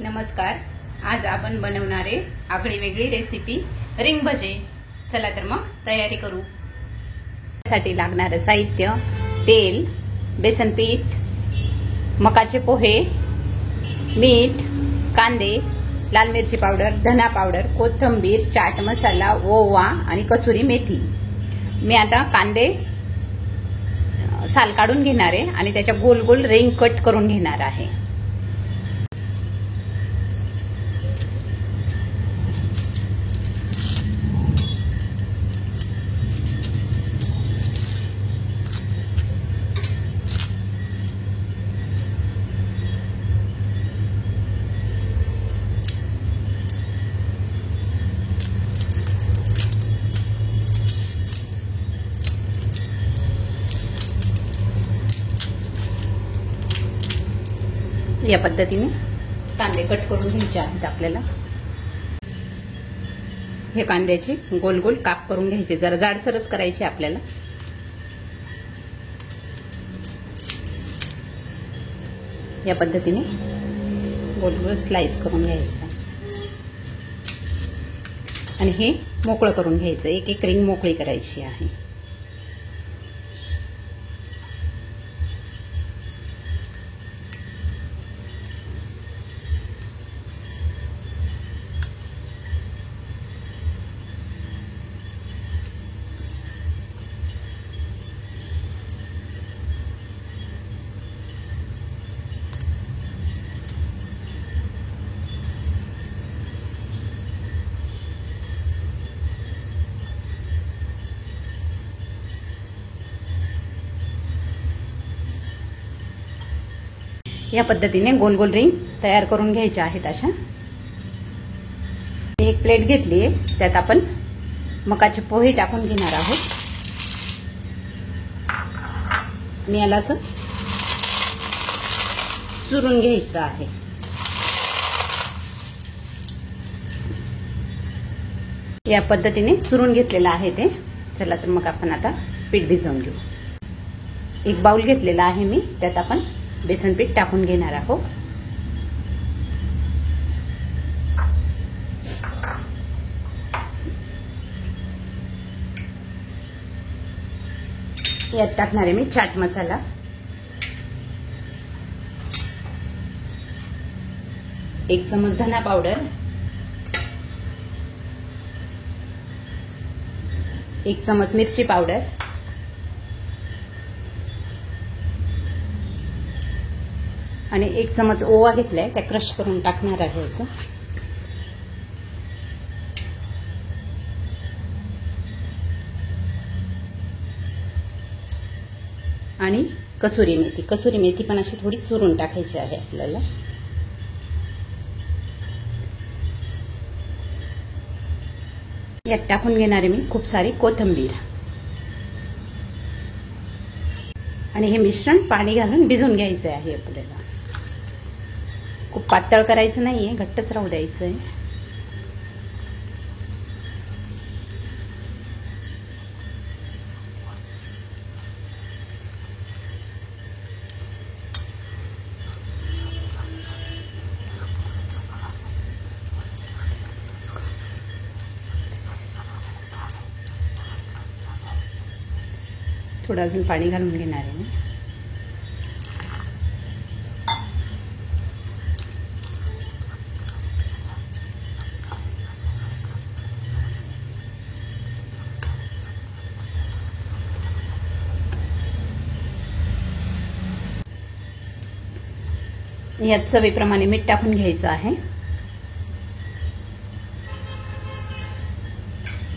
नमस्कार. आज आपण बनवणारे आगळी वेगळी रेसिपी रिंग भजे. चला तर मग तयारी करू. त्यासाठी लागणारे साहित्य: तेल, बेसन पीठ, मकाचे पोहे, मीठ, कांदे, लाल मिरची पावडर, धना पावडर, कोथिंबीर, चाट मसाला, ओवा आणि कसुरी मेथी. मी आता कांदे साल काढून घेणार आहे आणि त्याच्या गोल गोल रिंग कट करून घेणार आहे. या पद्धतीने कांदे कट करून घ्यायचे आहेत आपल्याला. हे कांद्याचे गोल गोल काप करून घ्यायचे, जरा जाडसरच करायचे आपल्याला. या पद्धतीने गोल गोल स्लाइस करून घ्यायचे आणि हे मोकळं करून घ्यायचं. एक एक रिंग मोकळी करायची आहे. या पद्धतीने गोल गोल रिंग तयार करून घ्यायच्या आहेत. अशा एक प्लेट घेतली आहे, त्यात आपण मकाचे पोहे टाकून घेणार आहोत आणि याला असं चुरून घ्यायचं आहे. या पद्धतीने चुरून घेतलेलं आहे ते. चला तर मग आपण आता पीठ भिजवून घेऊ. एक बाउल घेतलेला आहे मी, त्यात आपण बेसन पीठ टाकून घेणार आहोत. यात टाकणार आहे मी चाट मसाला, एक चमच धना पावडर, एक चमच मिरची पावडर, आणि एक चमच ओवा घेतलाय, त्या क्रश करून टाकणार आहे असं. आणि कसुरी मेथी. कसुरी मेथी पण अशी थोडी चुरून टाकायची आहे आपल्याला. यात टाकून घेणार आहे मी खूप सारी कोथिंबीर आणि हे मिश्रण पाणी घालून भिजवून घ्यायचं आहे आपल्याला. खूप पातळ करायचं नाहीये, घट्टच राहू द्यायचंय. थोडं अजून पाणी घालून घेणार आहे मी. यात चवीप्रमाणे मीठ टाकून घ्यायचं आहे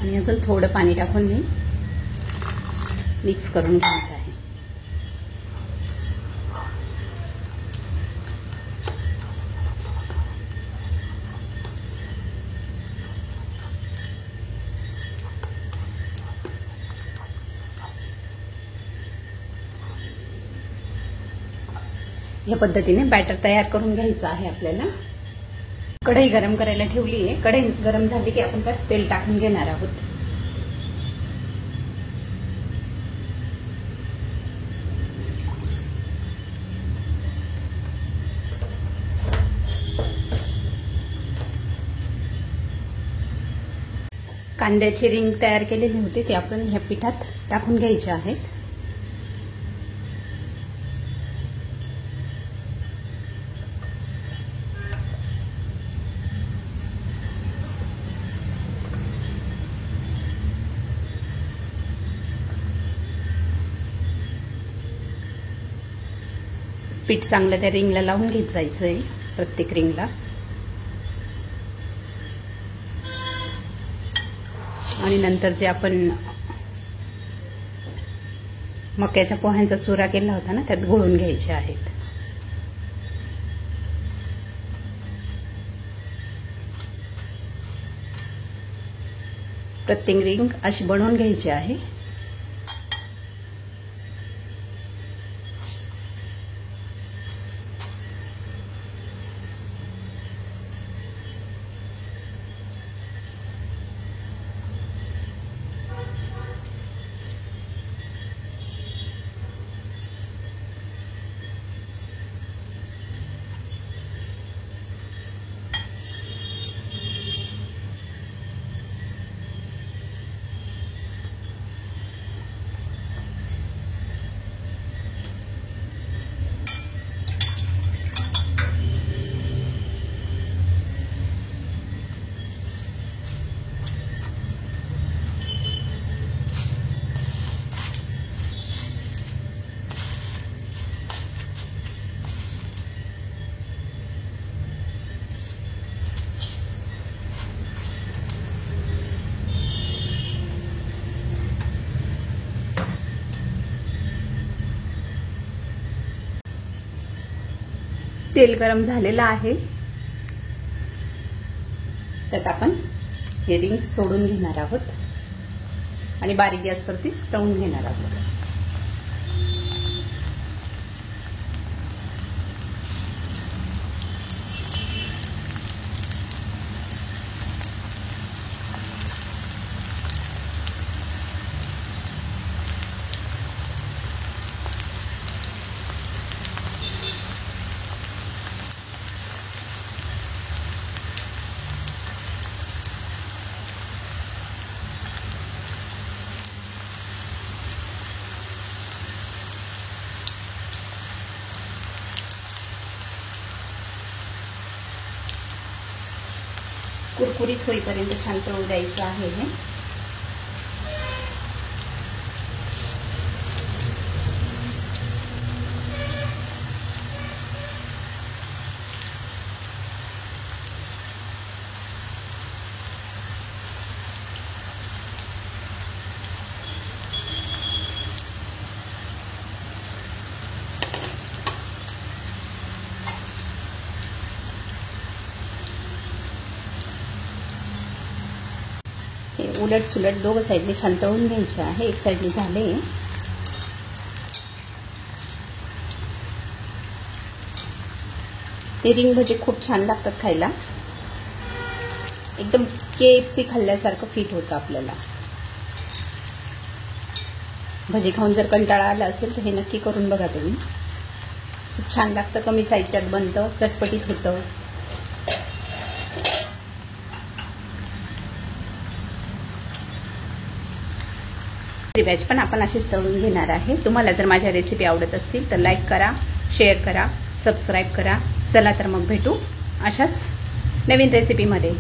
आणि अजून थोडं पाणी टाकून मी मिक्स करून घेणार आहे. या पद्धतीने बॅटर तयार करून घ्यायचं आहे आपल्याला. कढई गरम करायला ठेवली आहे. कढई गरम झाली की आपण त्यात तेल टाकून घेणार आहोत. कांद्याचे रिंग तयार केलेले होते ते आपण ह्या पिठात टाकून घ्यायचे आहेत. पीठ चांगलं त्या रिंगला लावून घेत जायचं आहे, प्रत्येक रिंगला. आणि नंतर जे आपण मक्याच्या पोह्यांचा चुरा केला होता ना, त्यात घोळून घ्यायचे आहेत. प्रत्येक रिंग अशी बनवून घ्यायची आहे. तेल गरम झालेलं आहे, त्यात आपण हे रिंग्स सोडून घेणार आहोत आणि बारीक गॅसवरती तळून घेणार आहोत. कुरकुरीत होईपर्यंत छान तळू द्यायचं आहे हे. उलट सुलट दोघं साईडने छान तळून घ्यायचे आहे. एक साईडने झाले. ते रिंग भजे खूप छान लागतात खायला, एकदम KFC खाल्ल्यासारखं फील होतं आपल्याला. भजी खाऊन जर कंटाळा आला असेल तर हे नक्की करून बघा तुम्ही. खूप छान लागतं, कमी साहित्यात बनतं, चटपटीत होतं. व्हेज पण आपण अशीच तळून घेणार आहे. तुम्हाला जर माझ्या रेसिपी आवडत असतील तर लाईक करा, शेअर करा, सबस्क्राईब करा. चला तर मग भेटू अशाच नवीन रेसिपीमध्ये.